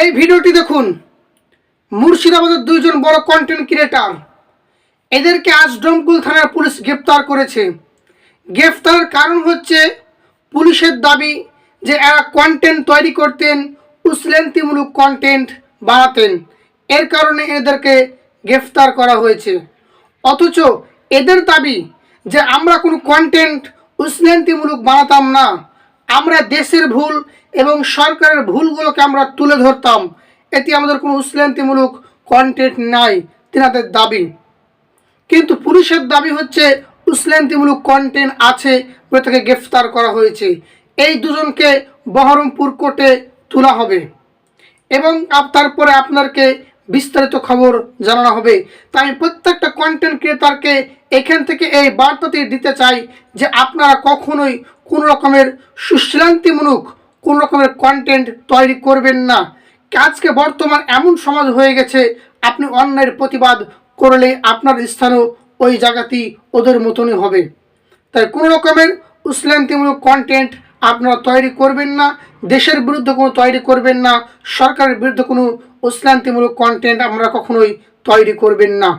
এই ভিডিওটি দেখুন। মুর্শিদাবাদের দুইজন বড় কন্টেন্ট ক্রিয়েটার, এদেরকে আজ ডোমকুল থানার পুলিশ গ্রেপ্তার করেছে। গ্রেপ্তারের কারণ হচ্ছে পুলিশের দাবি যে এরা কন্টেন্ট তৈরি করতেন, উস্কানিমূলক কন্টেন্ট বানাতেন, এর কারণে এদেরকে গ্রেপ্তার করা হয়েছে। অথচ এদের দাবি যে আমরা কোনো কন্টেন্ট উস্কানিমূলক বানাতাম না, আমরা দেশের ভুল এবং সরকারের ভুলগুলোকে আমরা তুলে ধরতাম, এতে আমাদের কোনো উস্কানিমূলক কন্টেন্ট নাই তেনাদের দাবি। কিন্তু পুলিশের দাবি হচ্ছে উস্কানিমূলক কন্টেন্ট আছে বলে তাকে গ্রেফতার করা হয়েছে। এই দুজনকে বহরমপুর কোর্টে তোলা হবে এবং তারপরে আপনাকে বিস্তারিত খবর জানানো হবে। তাই আমি প্রত্যেকটা কন্টেন্ট ক্রিয়েটারকে এখান থেকে এই বার্তাটি দিতে চাই যে আপনারা কখনোই কোনো রকমের উস্কানিমূলক কোনো রকমের কন্টেন্ট তৈরি করবেন না। আজকে বর্তমান এমন সমাজ হয়ে গেছে, আপনি অন্যায়ের প্রতিবাদ করলে আপনার স্থানও ওই জায়গাতেই ওদের মতনই হবে। তাই কোনো রকমের উস্কানিমূলক কন্টেন্ট আপনারা তৈরি করবেন না, দেশের বিরুদ্ধে কোনো তৈরি করবেন না, সরকারের বিরুদ্ধে কোনো উস্কানিমূলক কন্টেন্ট আমরা কখনোই তৈরি করবেন না।